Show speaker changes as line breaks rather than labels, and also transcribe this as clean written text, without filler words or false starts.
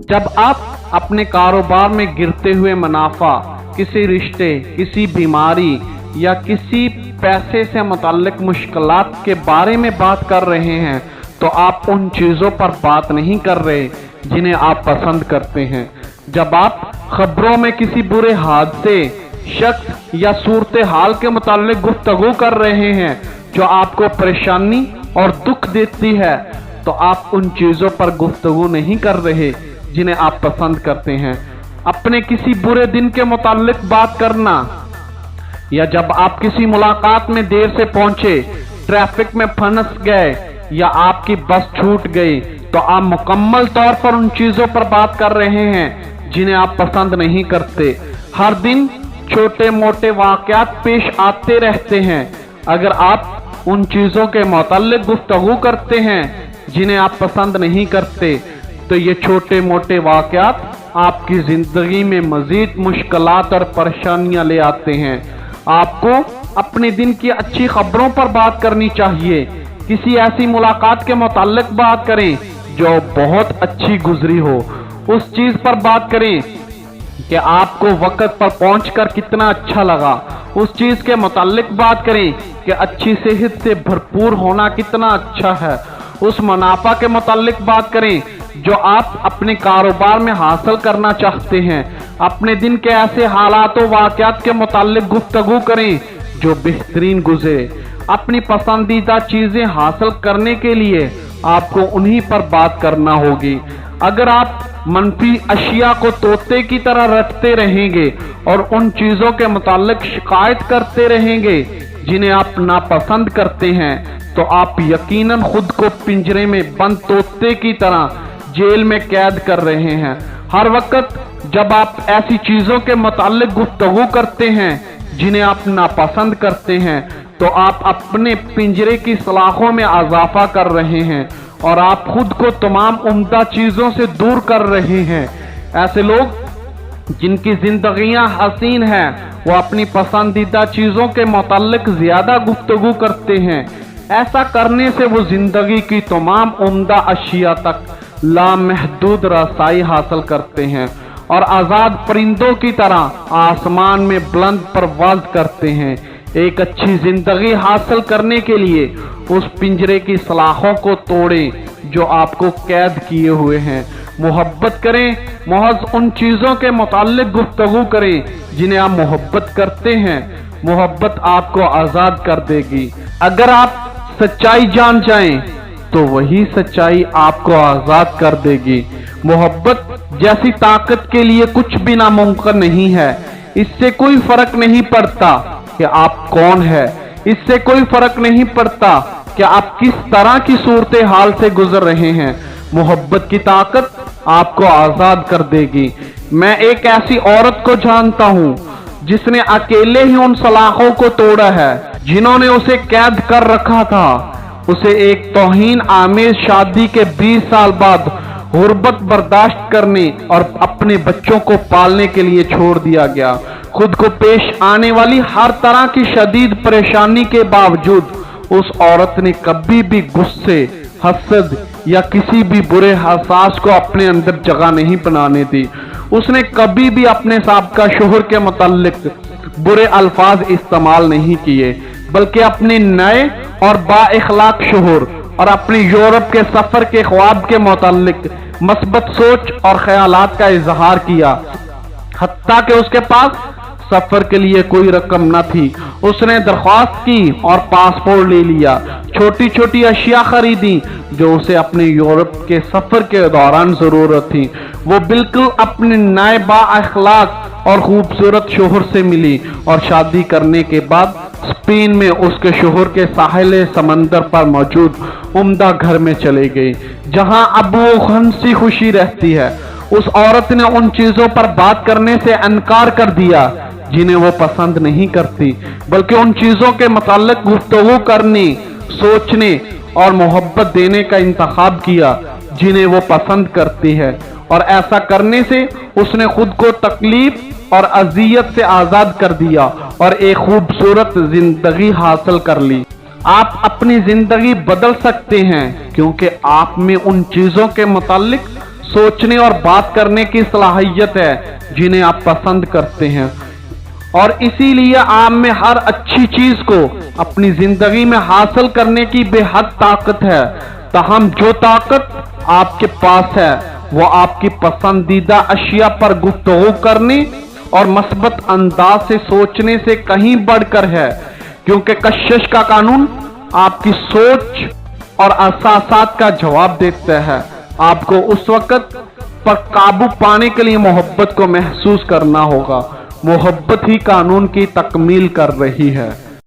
जब आप अपने कारोबार में गिरते हुए मुनाफा, किसी रिश्ते, किसी बीमारी या किसी पैसे से मुताल्लिक मुश्किलात के बारे में बात कर रहे हैं तो आप उन चीज़ों पर बात नहीं कर रहे जिन्हें आप पसंद करते हैं। जब आप खबरों में किसी बुरे हादसे, शख्स या सूरत हाल के मुताल्लिक गुफ्तगू कर रहे हैं जो आपको परेशानी और दुख देती है तो आप उन चीज़ों पर गुफ्तगू नहीं कर रहे जिन्हें आप पसंद करते हैं। अपने किसी बुरे दिन के मुताल्लिक बात करना या जब आप किसी मुलाकात में देर से पहुंचे, ट्रैफिक में फंस गए या आपकी बस छूट गई तो आप मुकम्मल तौर पर उन चीज़ों पर बात कर रहे हैं जिन्हें आप पसंद नहीं करते। हर दिन छोटे मोटे वाक़यात पेश आते रहते हैं। अगर आप उन चीज़ों के मुताल्लिक गुफ्तगू करते हैं जिन्हें आप पसंद नहीं करते तो ये छोटे मोटे वाक़यात आपकी ज़िंदगी में मज़ीद मुश्किलात और परेशानियां ले आते हैं। आपको अपने दिन की अच्छी खबरों पर बात करनी चाहिए। किसी ऐसी मुलाकात के मुताल्लिक बात करें जो बहुत अच्छी गुजरी हो। उस चीज़ पर बात करें कि आपको वक्त पर पहुंचकर कितना अच्छा लगा। उस चीज़ के मुताल्लिक बात करें कि अच्छी सेहत से भरपूर होना कितना अच्छा है। उस मुनाफा के मुताल्लिक बात करें जो आप अपने कारोबार में हासिल करना चाहते हैं। अपने दिन के ऐसे हालात व वाक़यात के मुताल्लिक गुफ्तगू करें जो बेहतरीन गुजरे। अपनी पसंदीदा चीज़ें हासिल करने के लिए आपको उन्हीं पर बात करना होगी। अगर आप मनफी अशिया को तोते की तरह रटते रहेंगे और उन चीज़ों के मुताल्लिक शिकायत करते रहेंगे जिन्हें आप नापसंद करते हैं तो आप यकीनन खुद को पिंजरे में बंद तोते की तरह जेल में कैद कर रहे हैं। हर वक्त जब आप ऐसी चीज़ों के मुताल्लिक गुफ्तगू करते हैं जिन्हें आप नापसंद करते हैं तो आप अपने पिंजरे की सलाखों में इजाफा कर रहे हैं और आप खुद को तमाम उम्दा चीज़ों से दूर कर रहे हैं। ऐसे लोग जिनकी जिंदगियां हसीन हैं वो अपनी पसंदीदा चीज़ों के मुताल्लिक ज़्यादा गुफ्तगू करते हैं। ऐसा करने से वो जिंदगी की तमाम उम्दा अशिया तक लामहदूद रसाई हासिल करते हैं और आज़ाद परिंदों की तरह आसमान में बुलंद परवाज करते हैं। एक अच्छी जिंदगी हासिल करने के लिए उस पिंजरे की सलाखों को तोड़ें जो आपको कैद किए हुए हैं। मोहब्बत करें, महज उन चीज़ों के मुताल्लिक गुफ्तगू करें जिन्हें आप मोहब्बत करते हैं। मोहब्बत आपको आज़ाद कर देगी। अगर आप सच्चाई जान जाएं तो वही सच्चाई आपको आज़ाद कर देगी। मोहब्बत जैसी ताकत के लिए कुछ भी नामुमकिन नहीं है। इससे कोई फर्क नहीं पड़ता कि आप कौन है। इससे कोई फर्क नहीं पड़ता कि आप किस तरह की सूरत हाल से गुजर रहे हैं। मोहब्बत की ताकत आपको आज़ाद कर देगी। मैं एक ऐसी औरत को जानता हूँ जिसने अकेले ही उन सलाखों को तोड़ा है जिन्होंने उसे कैद कर रखा था। उसे एक तौहीन आमेज शादी के 20 साल बाद गुर्बत बर्दाश्त करने और अपने बच्चों को पालने के लिए छोड़ दिया गया। खुद को पेश आने वाली हर तरह की शदीद परेशानी के बावजूद उस औरत ने कभी भी गुस्से, हसद या किसी भी बुरे एहसास को अपने अंदर जगह नहीं बनाने दी। उसने कभी भी अपने साबका शोहर के मुताल्लिक बुरे अल्फाज इस्तेमाल नहीं किए, बल्कि अपने नए और बाइखलाक शोहर और अपने यूरोप के सफर के ख्वाब के मुताल्लिक मस्बत सोच और ख्यालात का इजहार किया। हत्ता कि उसके पास सफर के लिए कोई रकम न थी, उसने दरख्वास्त की और पासपोर्ट ले लिया। छोटी छोटी अशिया खरीदी जो उसे अपने यूरोप के सफर के दौरान जरूरत थी। वो बिल्कुल अपने नए बाअखलाक और खूबसूरत शोहर से मिली और शादी करने के बाद स्पेन में उसके शोहर के साहिल समंदर पर मौजूद उम्दा घर में चले गई जहां अब वो हंसी खुशी रहती है। उस औरत ने उन चीजों पर बात करने से इनकार कर दिया जिन्हें वो पसंद नहीं करती, बल्कि उन चीजों के मुताल्लिक गुफ्तगू करने, सोचने और मोहब्बत देने का इंतखाब किया जिन्हें वो पसंद करती है। और ऐसा करने से उसने खुद को तकलीफ और अजियत से आजाद कर दिया और एक खूबसूरत जिंदगी हासिल कर ली। आप अपनी जिंदगी बदल सकते हैं क्योंकि आप में उन चीजों के मुताल्लिक सोचने और बात करने की सलाहियत है जिन्हें आप पसंद करते हैं, और इसीलिए आप में हर अच्छी चीज को अपनी जिंदगी में हासिल करने की बेहद ताकत है। ताहम जो ताकत आपके पास है वो आपकी पसंदीदा अशिया पर गुफ्तगू करने और मस्बत अंदाज से सोचने से कहीं बढ़कर है, क्योंकि कशिश का कानून आपकी सोच और एहसासात का जवाब देता है। आपको उस वक्त पर काबू पाने के लिए मोहब्बत को महसूस करना होगा। मोहब्बत ही कानून की तकमील कर रही है।